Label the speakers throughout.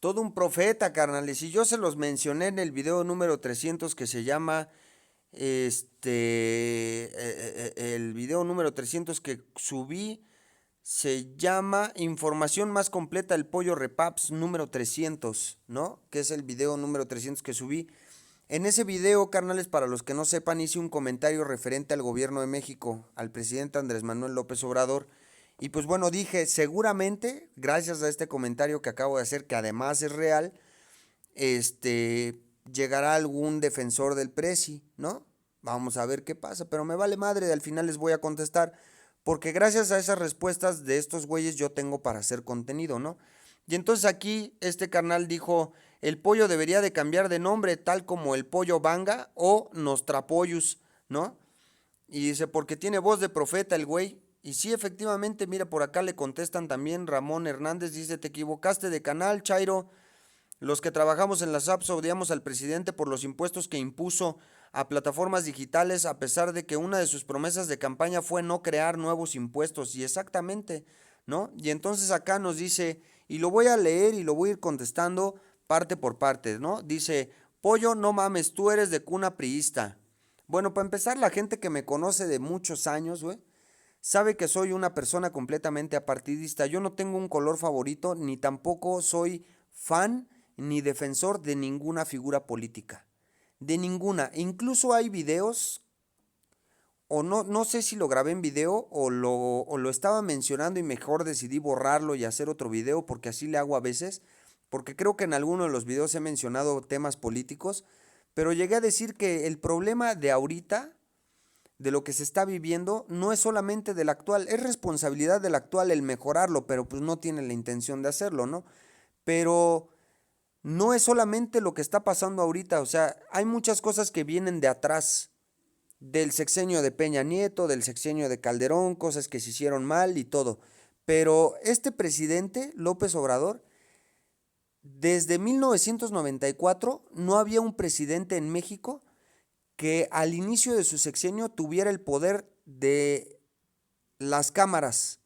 Speaker 1: Todo un profeta, carnales. Y yo se los mencioné en el video número 300 que se llama, el video número 300 que subí se llama Información más completa del pollo repaps número 300, ¿no? Que es el video número 300 que subí. En ese video, carnales, para los que no sepan, hice un comentario referente al gobierno de México, al presidente Andrés Manuel López Obrador. Y pues bueno, dije, seguramente, gracias a este comentario que acabo de hacer, que además es real, llegará algún defensor del presi, ¿no? Vamos a ver qué pasa, pero me vale madre, al final les voy a contestar, porque gracias a esas respuestas de estos güeyes yo tengo para hacer contenido, ¿no? Y entonces aquí este carnal dijo, el pollo debería de cambiar de nombre, tal como el pollo Banga o Nostrapoyus, ¿no? Y dice, porque tiene voz de profeta el güey. Y sí, efectivamente, mira, por acá le contestan también Ramón Hernández, dice, te equivocaste de canal, Chairo. Los que trabajamos en las apps odiamos al presidente por los impuestos que impuso a plataformas digitales, a pesar de que una de sus promesas de campaña fue no crear nuevos impuestos. Y exactamente, ¿no? Y entonces acá nos dice, y lo voy a leer y lo voy a ir contestando parte por parte, ¿no? Dice, pollo, no mames, tú eres de cuna priista. Bueno, para empezar, la gente que me conoce de muchos años, güey, sabe que soy una persona completamente apartidista. Yo no tengo un color favorito, ni tampoco soy fan ni defensor de ninguna figura política. De ninguna. Incluso hay videos, o no sé si lo grabé en video o lo estaba mencionando y mejor decidí borrarlo y hacer otro video porque así le hago a veces. Porque creo que en alguno de los videos he mencionado temas políticos. Pero llegué a decir que el problema de ahorita de lo que se está viviendo no es solamente del actual, es responsabilidad del actual el mejorarlo, pero pues no tiene la intención de hacerlo, ¿no? Pero no es solamente lo que está pasando ahorita, o sea, hay muchas cosas que vienen de atrás, del sexenio de Peña Nieto, del sexenio de Calderón, cosas que se hicieron mal y todo. Pero este presidente, López Obrador, desde 1994 no había un presidente en México que al inicio de su sexenio tuviera el poder de las cámaras,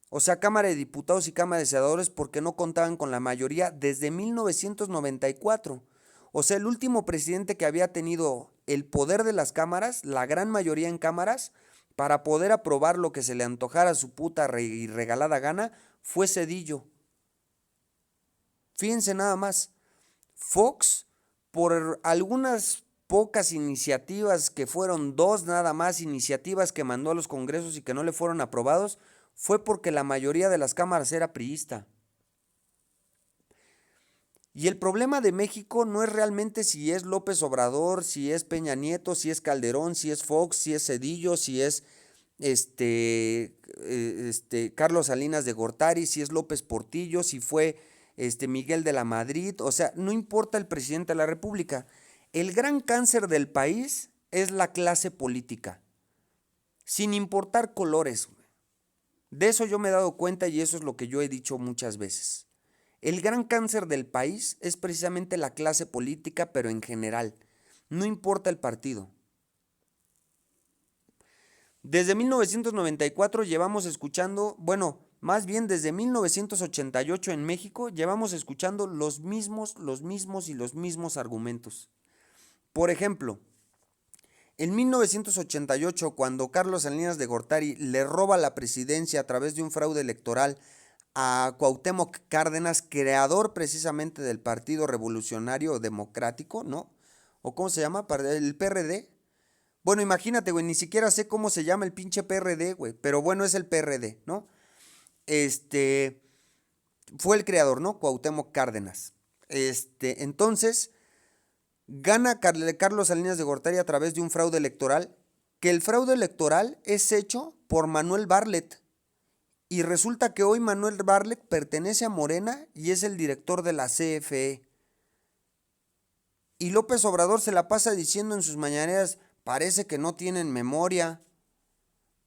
Speaker 1: o sea, Cámara de Diputados y Cámara de Senadores, porque no contaban con la mayoría desde 1994. O sea, el último presidente que había tenido el poder de las cámaras, la gran mayoría en cámaras, para poder aprobar lo que se le antojara a su puta y regalada gana, fue Cedillo. Fíjense nada más, Fox, por algunas pocas iniciativas, que fueron dos nada más iniciativas que mandó a los congresos y que no le fueron aprobados, fue porque la mayoría de las cámaras era priista. Y el problema de México no es realmente si es López Obrador, si es Peña Nieto, si es Calderón, si es Fox, si es Cedillo, si es Carlos Salinas de Gortari, si es López Portillo, si fue Miguel de la Madrid, o sea, no importa el presidente de la República. El gran cáncer del país es la clase política, sin importar colores. De eso yo me he dado cuenta y eso es lo que yo he dicho muchas veces. El gran cáncer del país es precisamente la clase política, pero en general. No importa el partido. Desde 1994 llevamos escuchando, bueno, más bien desde 1988 en México llevamos escuchando los mismos y los mismos argumentos. Por ejemplo, en 1988, cuando Carlos Salinas de Gortari le roba la presidencia a través de un fraude electoral a Cuauhtémoc Cárdenas, creador precisamente del Partido Revolucionario Democrático, ¿no? ¿O cómo se llama? El PRD. Bueno, imagínate, güey, ni siquiera sé cómo se llama el pinche PRD, güey, pero bueno, es el PRD, ¿no? Este, fue el creador, ¿no? Cuauhtémoc Cárdenas. Entonces, gana Carlos Salinas de Gortari a través de un fraude electoral, que el fraude electoral es hecho por Manuel Bartlett. Y resulta que hoy Manuel Bartlett pertenece a Morena y es el director de la CFE. Y López Obrador se la pasa diciendo en sus mañaneras, parece que no tienen memoria.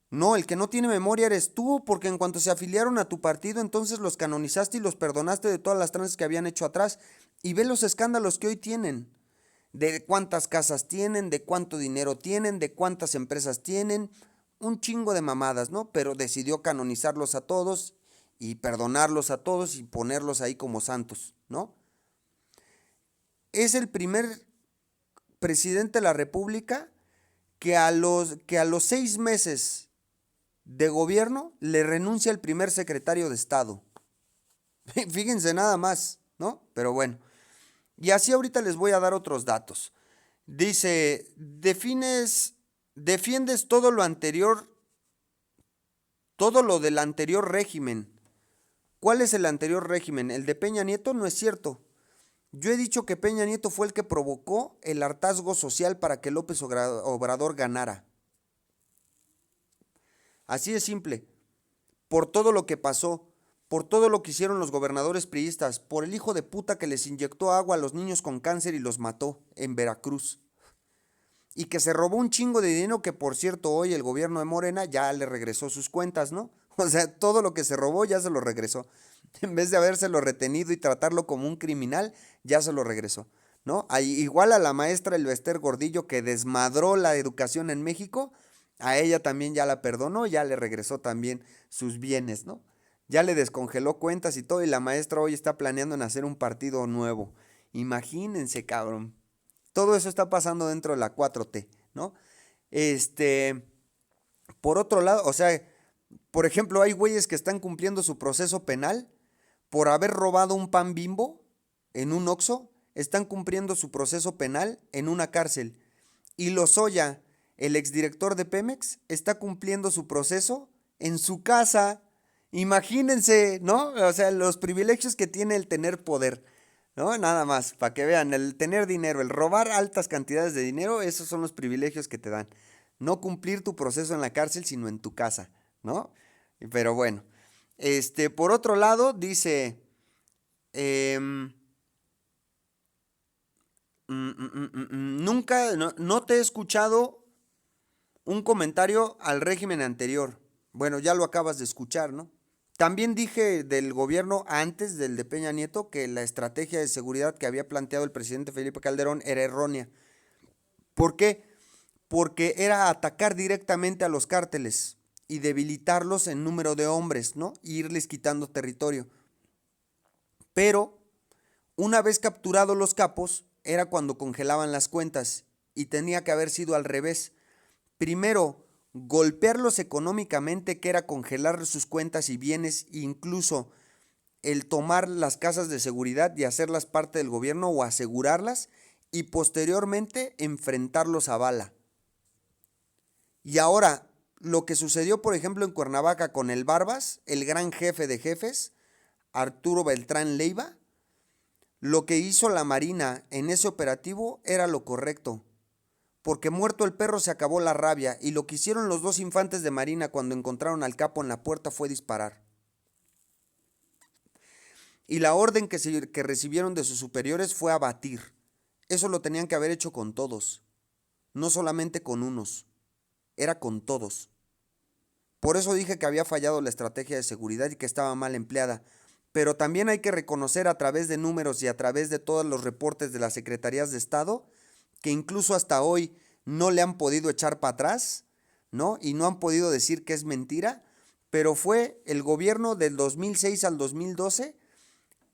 Speaker 1: No, el que no tiene memoria eres tú, porque en cuanto se afiliaron a tu partido, entonces los canonizaste y los perdonaste de todas las tranzas que habían hecho atrás. Y ve los escándalos que hoy tienen. De cuántas casas tienen, de cuánto dinero tienen, de cuántas empresas tienen. Un chingo de mamadas, ¿no? Pero decidió canonizarlos a todos y perdonarlos a todos y ponerlos ahí como santos, ¿no? Es el primer presidente de la República que a los 6 meses de gobierno le renuncia el primer secretario de Estado. Fíjense nada más, ¿no? Pero bueno. Y así ahorita les voy a dar otros datos. Dice, defiendes todo lo anterior, todo lo del anterior régimen. ¿Cuál es el anterior régimen? ¿El de Peña Nieto? No es cierto. Yo he dicho que Peña Nieto fue el que provocó el hartazgo social para que López Obrador ganara. Así de simple. Por todo lo que pasó, por todo lo que hicieron los gobernadores priistas, por el hijo de puta que les inyectó agua a los niños con cáncer y los mató en Veracruz. Y que se robó un chingo de dinero que, por cierto, hoy el gobierno de Morena ya le regresó sus cuentas, ¿no? O sea, todo lo que se robó ya se lo regresó. En vez de habérselo retenido y tratarlo como un criminal, ya se lo regresó, ¿no? Igual a la maestra Elvester Gordillo que desmadró la educación en México, a ella también ya la perdonó, ya le regresó también sus bienes, ¿no? Ya le descongeló cuentas y todo, y la maestra hoy está planeando en hacer un partido nuevo. Imagínense, cabrón. Todo eso está pasando dentro de la 4T, ¿no? Por otro lado, o sea, por ejemplo, hay güeyes que están cumpliendo su proceso penal por haber robado un pan Bimbo en un Oxxo, están cumpliendo su proceso penal en una cárcel. Y Lozoya, el exdirector de Pemex, está cumpliendo su proceso en su casa. Imagínense, ¿no? O sea, los privilegios que tiene el tener poder, ¿no? Nada más, para que vean, el tener dinero, el robar altas cantidades de dinero, esos son los privilegios que te dan. No cumplir tu proceso en la cárcel, sino en tu casa, ¿no? Pero bueno, por otro lado, dice, em, nunca, no te he escuchado un comentario al régimen anterior. Bueno, ya lo acabas de escuchar, ¿no? También dije del gobierno antes del de Peña Nieto que la estrategia de seguridad que había planteado el presidente Felipe Calderón era errónea. ¿Por qué? Porque era atacar directamente a los cárteles y debilitarlos en número de hombres, ¿no? E irles quitando territorio. Pero una vez capturados los capos, era cuando congelaban las cuentas y tenía que haber sido al revés. Primero, golpearlos económicamente, que era congelar sus cuentas y bienes, e incluso el tomar las casas de seguridad y hacerlas parte del gobierno o asegurarlas, y posteriormente enfrentarlos a bala. Y ahora, lo que sucedió, por ejemplo, en Cuernavaca con el Barbas, el gran jefe de jefes, Arturo Beltrán Leiva, lo que hizo la Marina en ese operativo era lo correcto. Porque muerto el perro se acabó la rabia, y lo que hicieron los dos infantes de Marina cuando encontraron al capo en la puerta fue disparar. Y la orden que recibieron de sus superiores fue abatir. Eso lo tenían que haber hecho con todos, no solamente con unos, era con todos. Por eso dije que había fallado la estrategia de seguridad y que estaba mal empleada. Pero también hay que reconocer a través de números y a través de todos los reportes de las secretarías de Estado que incluso hasta hoy no le han podido echar para atrás, ¿no? Y no han podido decir que es mentira, pero fue el gobierno del 2006 al 2012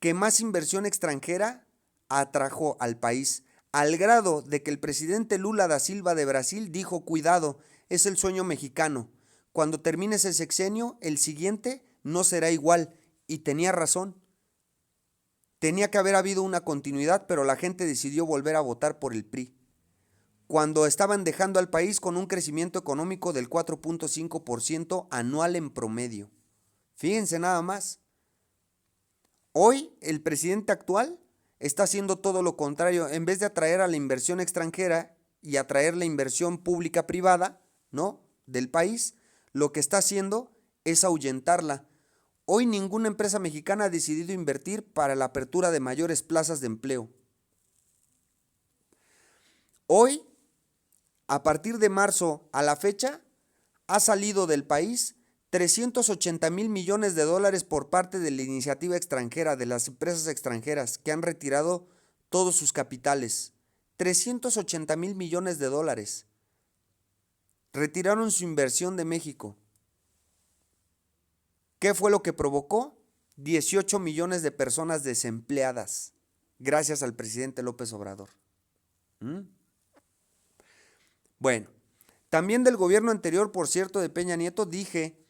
Speaker 1: que más inversión extranjera atrajo al país, al grado de que el presidente Lula da Silva de Brasil dijo, cuidado, es el sueño mexicano. Cuando termine ese sexenio, el siguiente no será igual. Y tenía razón. Tenía que haber habido una continuidad, pero la gente decidió volver a votar por el PRI. Cuando estaban dejando al país con un crecimiento económico del 4.5% anual en promedio. Fíjense nada más. Hoy el presidente actual está haciendo todo lo contrario. En vez de atraer a la inversión extranjera y atraer la inversión pública privada, ¿no?, del país, lo que está haciendo es ahuyentarla. Hoy ninguna empresa mexicana ha decidido invertir para la apertura de mayores plazas de empleo. Hoy, a partir de marzo a la fecha, ha salido del país 380,000 millones de dólares por parte de la iniciativa extranjera, de las empresas extranjeras que han retirado todos sus capitales. 380,000 millones de dólares. Retiraron su inversión de México. ¿Qué fue lo que provocó? 18 millones de personas desempleadas, gracias al presidente López Obrador. Bueno, también del gobierno anterior, por cierto, de Peña Nieto, dije,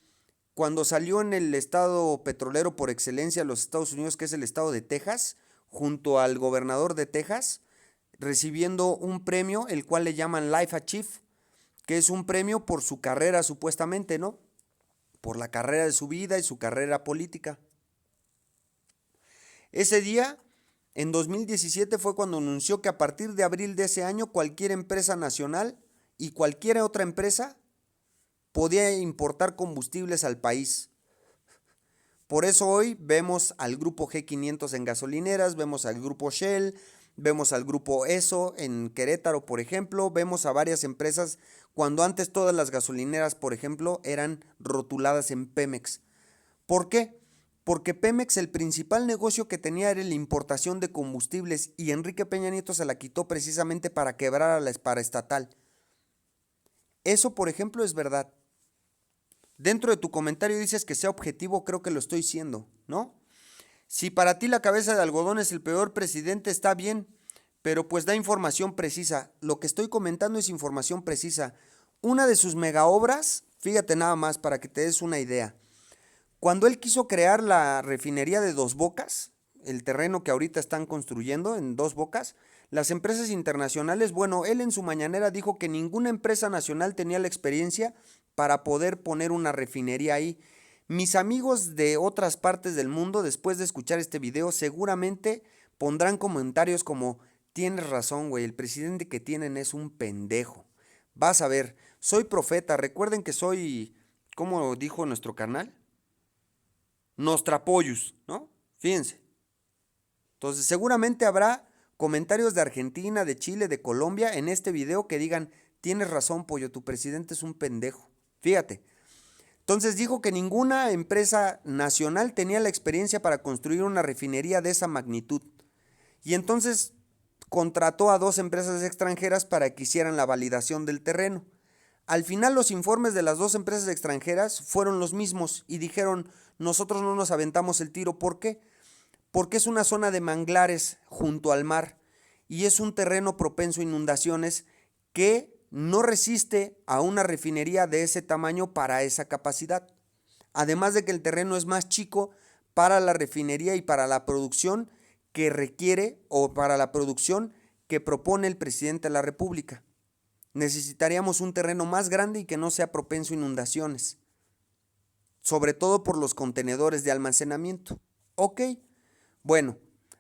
Speaker 1: cuando salió en el estado petrolero por excelencia de los Estados Unidos, que es el estado de Texas, junto al gobernador de Texas, recibiendo un premio, el cual le llaman Life Achieve, que es un premio por su carrera supuestamente, ¿no? Por la carrera de su vida y su carrera política. Ese día, en 2017, fue cuando anunció que a partir de abril de ese año, cualquier empresa nacional y cualquier otra empresa podía importar combustibles al país. Por eso hoy vemos al grupo G500 en gasolineras, vemos al grupo Shell, vemos al grupo ESSO en Querétaro, por ejemplo, vemos a varias empresas cuando antes todas las gasolineras, por ejemplo, eran rotuladas en Pemex. ¿Por qué? Porque Pemex, el principal negocio que tenía era la importación de combustibles y Enrique Peña Nieto se la quitó precisamente para quebrar a la paraestatal. Eso, por ejemplo, es verdad. Dentro de tu comentario dices que sea objetivo, creo que lo estoy siendo, ¿no? Si para ti la cabeza de algodón es el peor presidente, está bien, pero pues da información precisa. Lo que estoy comentando es información precisa. Una de sus megaobras, fíjate nada más para que te des una idea. Cuando él quiso crear la refinería de Dos Bocas, el terreno que ahorita están construyendo en Dos Bocas, las empresas internacionales, bueno, él en su mañanera dijo que ninguna empresa nacional tenía la experiencia para poder poner una refinería ahí. Mis amigos de otras partes del mundo, después de escuchar este video, seguramente pondrán comentarios como, tienes razón, güey, el presidente que tienen es un pendejo. Vas a ver, soy profeta, recuerden que soy, ¿cómo dijo nuestro canal? Nostrapollos, ¿no? Fíjense. Entonces seguramente habrá comentarios de Argentina, de Chile, de Colombia en este video que digan, tienes razón, pollo, tu presidente es un pendejo. Fíjate. Entonces dijo que ninguna empresa nacional tenía la experiencia para construir una refinería de esa magnitud. Y entonces contrató a 2 empresas extranjeras para que hicieran la validación del terreno. Al final los informes de las 2 empresas extranjeras fueron los mismos y dijeron, nosotros no nos aventamos el tiro. ¿Por qué? Porque es una zona de manglares junto al mar y es un terreno propenso a inundaciones que no resiste a una refinería de ese tamaño para esa capacidad. Además de que el terreno es más chico para la refinería y para la producción que requiere o para la producción que propone el presidente de la República. Necesitaríamos un terreno más grande y que no sea propenso a inundaciones, sobre todo por los contenedores de almacenamiento. Ok, bueno,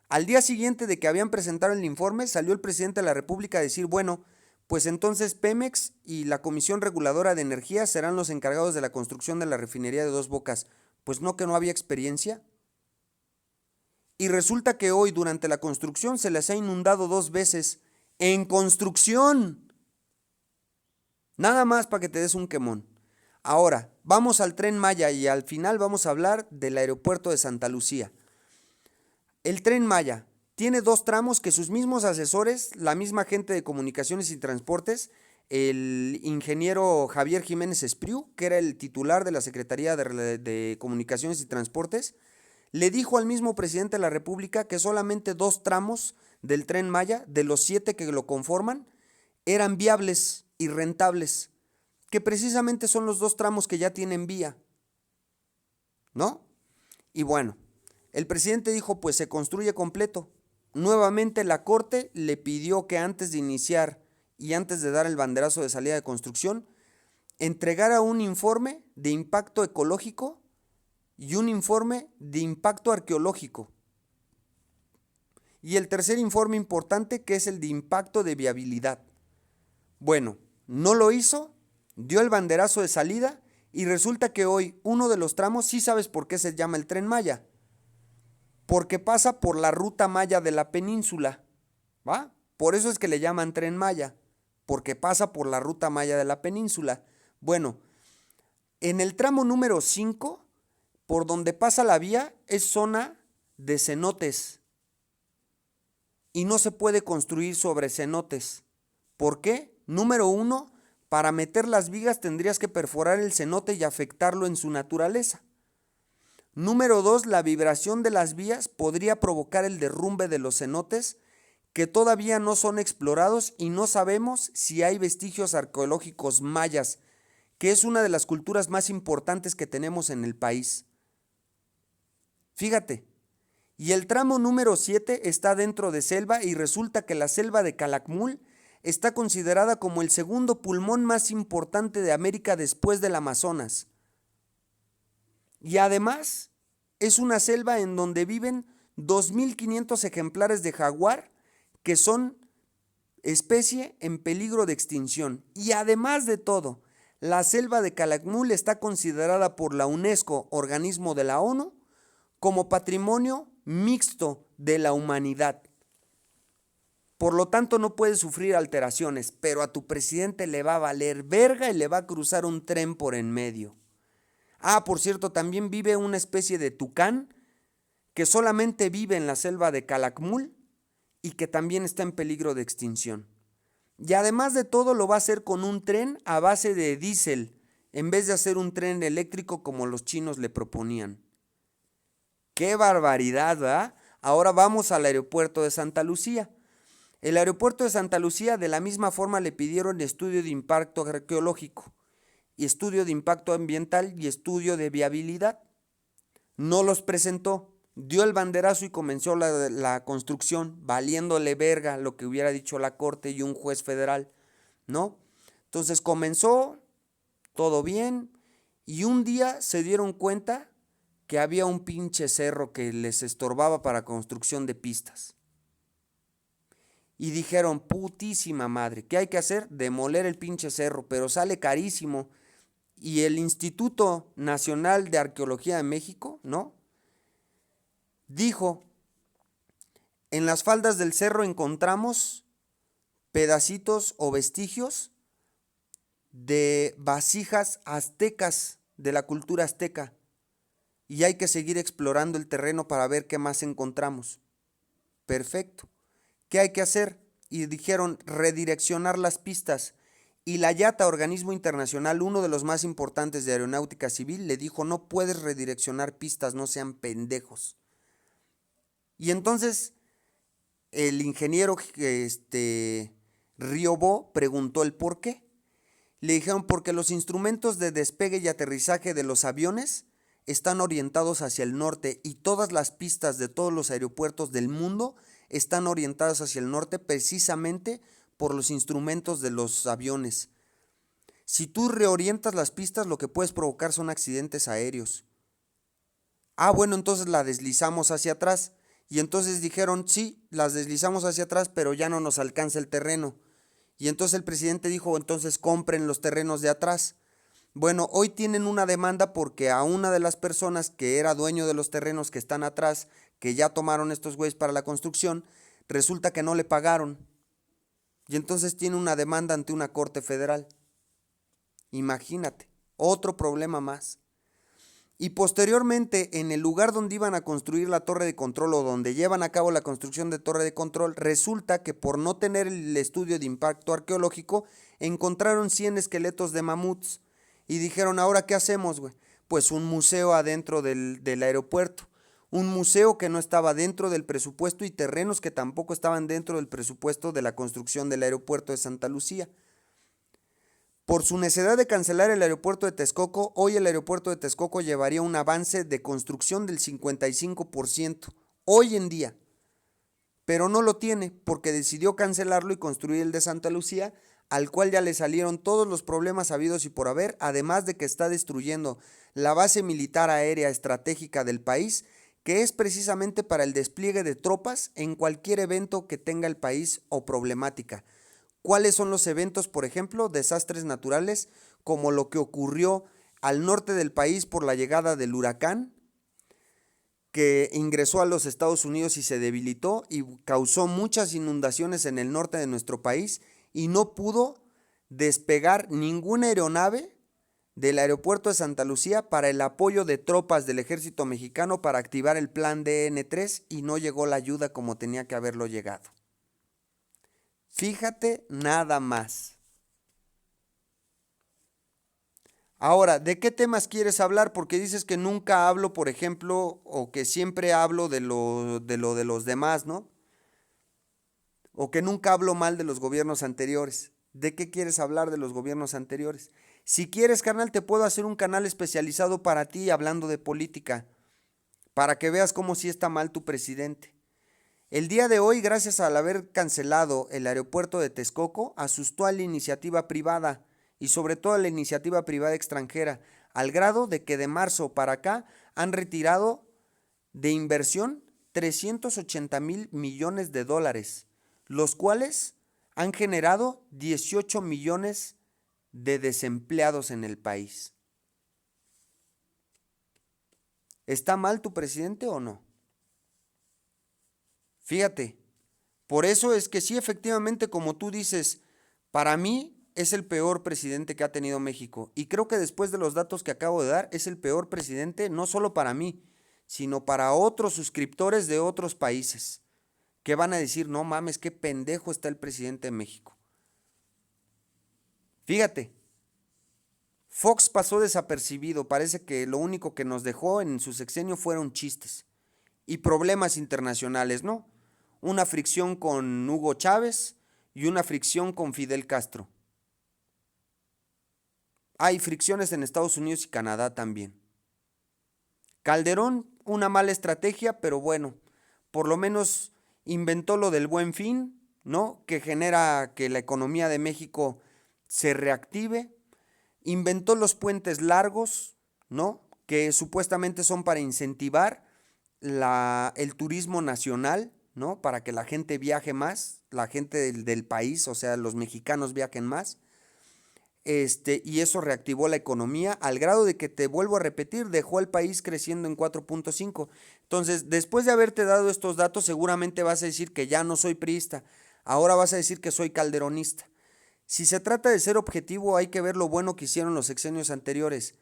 Speaker 1: al día siguiente de que habían presentado el informe, salió el presidente de la República a decir, bueno, pues entonces Pemex y la Comisión Reguladora de Energía serán los encargados de la construcción de la refinería de Dos Bocas. Pues no, que no había experiencia. Y resulta que hoy durante la construcción se les ha inundado 2 veces. En construcción. Nada más para que te des un quemón. Ahora, vamos al Tren Maya y al final vamos a hablar del aeropuerto de Santa Lucía. El Tren Maya tiene 2 tramos que sus mismos asesores, la misma gente de comunicaciones y transportes, el ingeniero Javier Jiménez Espriu, que era el titular de la Secretaría de Comunicaciones y Transportes, le dijo al mismo presidente de la República que solamente 2 tramos del Tren Maya, de los 7 que lo conforman, eran viables y rentables, que precisamente son los 2 tramos que ya tienen vía, ¿no? Y bueno, el presidente dijo, pues se construye completo. Nuevamente la Corte le pidió que antes de iniciar y antes de dar el banderazo de salida de construcción, entregara un informe de impacto ecológico y un informe de impacto arqueológico. Y el tercer informe importante, que es el de impacto de viabilidad. Bueno, no lo hizo, dio el banderazo de salida y resulta que hoy uno de los tramos, sí sabes por qué se llama el Tren Maya, porque pasa por la ruta Maya de la península, ¿va? Por eso es que le llaman Tren Maya, porque pasa por la ruta Maya de la península. Bueno, en el tramo número 5, por donde pasa la vía, es zona de cenotes y no se puede construir sobre cenotes. ¿Por qué? Número 1, para meter las vigas tendrías que perforar el cenote y afectarlo en su naturaleza. Número 2, la vibración de las vías podría provocar el derrumbe de los cenotes que todavía no son explorados y no sabemos si hay vestigios arqueológicos mayas, que es una de las culturas más importantes que tenemos en el país. Fíjate, y el tramo número 7 está dentro de selva y resulta que la selva de Calakmul está considerada como el segundo pulmón más importante de América después del Amazonas. Y además es una selva en donde viven 2.500 ejemplares de jaguar que son especie en peligro de extinción. Y además de todo, la selva de Calakmul está considerada por la UNESCO, organismo de la ONU, como patrimonio mixto de la humanidad. Por lo tanto, no puede sufrir alteraciones, pero a tu presidente le va a valer verga y le va a cruzar un tren por en medio. Ah, por cierto, también vive una especie de tucán que solamente vive en la selva de Calakmul y que también está en peligro de extinción. Y además de todo lo va a hacer con un tren a base de diésel, en vez de hacer un tren eléctrico como los chinos le proponían. ¡Qué barbaridad!, ¿verdad? Ahora vamos al aeropuerto de Santa Lucía. El aeropuerto de Santa Lucía de la misma forma le pidieron estudio de impacto arqueológico, y estudio de impacto ambiental y estudio de viabilidad. No los presentó, dio el banderazo y comenzó la construcción, valiéndole verga lo que hubiera dicho la corte y un juez federal, ¿no? Entonces comenzó, todo bien, y un día se dieron cuenta que había un pinche cerro que les estorbaba para construcción de pistas. Y dijeron, putísima madre, ¿qué hay que hacer? Demoler el pinche cerro, pero sale carísimo. Y el Instituto Nacional de Arqueología de México, ¿no?, dijo, en las faldas del cerro encontramos pedacitos o vestigios de vasijas aztecas, de la cultura azteca, y hay que seguir explorando el terreno para ver qué más encontramos. Perfecto. ¿Qué hay que hacer? Y dijeron redireccionar las pistas. Y la IATA, organismo internacional, uno de los más importantes de aeronáutica civil, le dijo, no puedes redireccionar pistas, no sean pendejos. Y entonces el ingeniero Riobó preguntó el por qué. Le dijeron, porque los instrumentos de despegue y aterrizaje de los aviones están orientados hacia el norte y todas las pistas de todos los aeropuertos del mundo están orientadas hacia el norte precisamente por los instrumentos de los aviones. Si tú reorientas las pistas, lo que puedes provocar son accidentes aéreos. Ah, bueno, entonces la deslizamos hacia atrás. Y entonces dijeron, sí, las deslizamos hacia atrás, pero ya no nos alcanza el terreno. Y entonces el presidente dijo, entonces compren los terrenos de atrás. Bueno, hoy tienen una demanda porque a una de las personas que era dueño de los terrenos que están atrás, que ya tomaron estos güeyes para la construcción, resulta que no le pagaron. Y entonces tiene una demanda ante una corte federal. Imagínate, otro problema más. Y posteriormente, en el lugar donde iban a construir la torre de control o donde llevan a cabo la construcción de torre de control, resulta que por no tener el estudio de impacto arqueológico, encontraron 100 esqueletos de mamuts. Y dijeron, ¿ahora qué hacemos, güey? Pues un museo adentro del aeropuerto. Un museo que no estaba dentro del presupuesto y terrenos que tampoco estaban dentro del presupuesto de la construcción del aeropuerto de Santa Lucía. Por su necesidad de cancelar el aeropuerto de Texcoco, hoy el aeropuerto de Texcoco llevaría un avance de construcción del 55%, hoy en día. Pero no lo tiene porque decidió cancelarlo y construir el de Santa Lucía, al cual ya le salieron todos los problemas habidos y por haber, además de que está destruyendo la base militar aérea estratégica del país, que es precisamente para el despliegue de tropas en cualquier evento que tenga el país o problemática. ¿Cuáles son los eventos, por ejemplo? Desastres naturales, como lo que ocurrió al norte del país por la llegada del huracán, que ingresó a los Estados Unidos y se debilitó y causó muchas inundaciones en el norte de nuestro país y no pudo despegar ninguna aeronave del aeropuerto de Santa Lucía para el apoyo de tropas del ejército mexicano para activar el plan DN3 y no llegó la ayuda como tenía que haberlo llegado. Fíjate nada más. Ahora, ¿de qué temas quieres hablar? Porque dices que nunca hablo, por ejemplo, o que siempre hablo de los demás, ¿no? O que nunca hablo mal de los gobiernos anteriores. ¿De qué quieres hablar de los gobiernos anteriores? Si quieres, carnal, te puedo hacer un canal especializado para ti hablando de política, para que veas cómo sí está mal tu presidente. El día de hoy, gracias al haber cancelado el aeropuerto de Texcoco, asustó a la iniciativa privada y sobre todo a la iniciativa privada extranjera, al grado de que de marzo para acá han retirado de inversión 380,000 millones de dólares, los cuales han generado 18 millones de desempleados en el país. ¿Está mal tu presidente o no? Fíjate, por eso es que sí, efectivamente, como tú dices, para mí es el peor presidente que ha tenido México. Y creo que después de los datos que acabo de dar, es el peor presidente no solo para mí, sino para otros suscriptores de otros países, que van a decir, no mames, qué pendejo está el presidente de México. Fíjate, Fox pasó desapercibido, parece que lo único que nos dejó en su sexenio fueron chistes y problemas internacionales, ¿no? Una fricción con Hugo Chávez y una fricción con Fidel Castro. Hay fricciones en Estados Unidos y Canadá también. Calderón, una mala estrategia, pero bueno, por lo menos inventó lo del Buen Fin, ¿no? Que genera que la economía de México se reactive. Inventó los puentes largos, ¿no? Que supuestamente son para incentivar el turismo nacional, ¿no? Para que la gente viaje más, la gente del país, o sea, los mexicanos viajen más. Y eso reactivó la economía al grado de que, te vuelvo a repetir, dejó al país creciendo en 4.5. Entonces, después de haberte dado estos datos, seguramente vas a decir que ya no soy priista, ahora vas a decir que soy calderonista. Si se trata de ser objetivo, hay que ver lo bueno que hicieron los sexenios anteriores.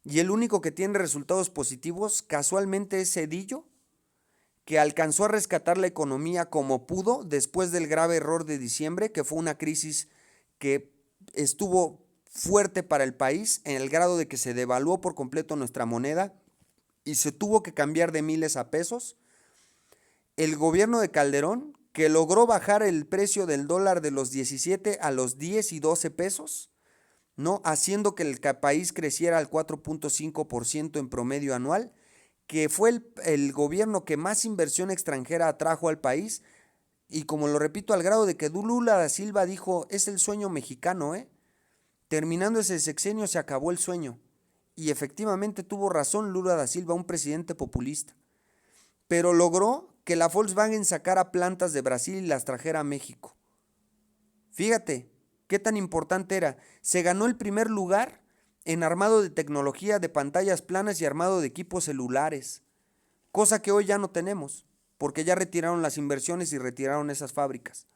Speaker 1: Y el único que tiene resultados positivos, casualmente, es Zedillo, que alcanzó a rescatar la economía como pudo después del grave error de diciembre, que fue una crisis que estuvo fuerte para el país, en el grado de que se devaluó por completo nuestra moneda y se tuvo que cambiar de miles a pesos. El gobierno de Calderón, que logró bajar el precio del dólar de los 17 a los 10 y 12 pesos, ¿no? Haciendo que el país creciera al 4.5% en promedio anual, que fue el gobierno que más inversión extranjera atrajo al país, y como lo repito, al grado de que Lula da Silva dijo, es el sueño mexicano, Terminando ese sexenio se acabó el sueño. Y efectivamente tuvo razón Lula da Silva, un presidente populista. Pero logró que la Volkswagen sacara plantas de Brasil y las trajera a México. Fíjate, qué tan importante era. Se ganó el primer lugar en armado de tecnología de pantallas planas y armado de equipos celulares. Cosa que hoy ya no tenemos, porque ya retiraron las inversiones y retiraron esas fábricas.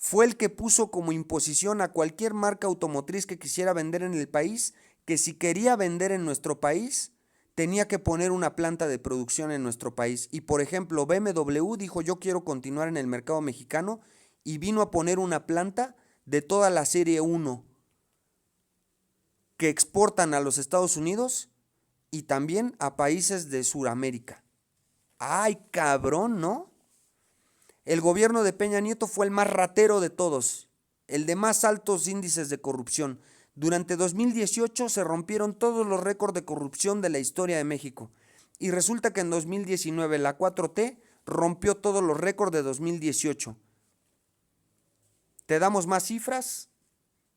Speaker 1: Fue el que puso como imposición a cualquier marca automotriz que quisiera vender en el país, que si quería vender en nuestro país, tenía que poner una planta de producción en nuestro país. Y por ejemplo, BMW dijo, yo quiero continuar en el mercado mexicano, y vino a poner una planta de toda la serie 1 que exportan a los Estados Unidos y también a países de Sudamérica. Ay, cabrón, ¿no? El gobierno de Peña Nieto fue el más ratero de todos, el de más altos índices de corrupción. Durante 2018 se rompieron todos los récords de corrupción de la historia de México. Y resulta que en 2019 la 4T rompió todos los récords de 2018. ¿Te damos más cifras?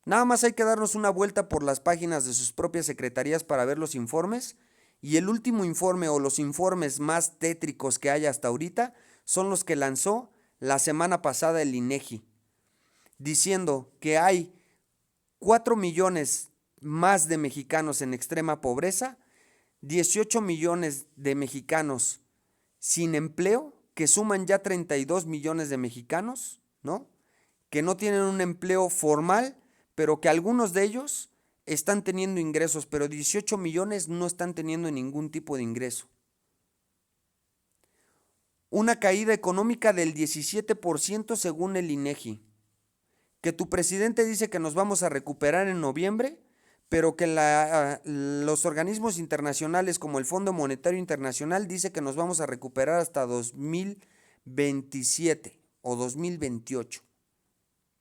Speaker 1: Nada más hay que darnos una vuelta por las páginas de sus propias secretarías para ver los informes. Y el último informe o los informes más tétricos que hay hasta ahorita son los que lanzó la semana pasada el INEGI, diciendo que hay 4 millones más de mexicanos en extrema pobreza, 18 millones de mexicanos sin empleo, que suman ya 32 millones de mexicanos, ¿no? Que no tienen un empleo formal, pero que algunos de ellos están teniendo ingresos, pero 18 millones no están teniendo ningún tipo de ingreso. Una caída económica del 17% según el INEGI. Que tu presidente dice que nos vamos a recuperar en noviembre, pero que los organismos internacionales como el Fondo Monetario Internacional dice que nos vamos a recuperar hasta 2027 o 2028.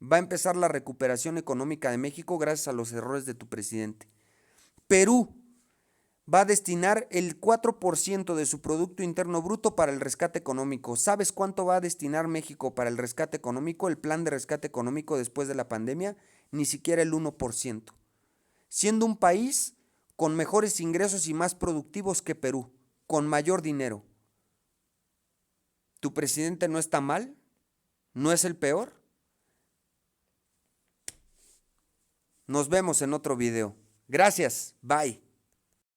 Speaker 1: Va a empezar la recuperación económica de México gracias a los errores de tu presidente. Perú va a destinar el 4% de su Producto Interno Bruto para el rescate económico. ¿Sabes cuánto va a destinar México para el rescate económico, el plan de rescate económico después de la pandemia? Ni siquiera el 1%. Siendo un país con mejores ingresos y más productivos que Perú, con mayor dinero. ¿Tu presidente no está mal? ¿No es el peor? Nos vemos en otro video. Gracias. Bye.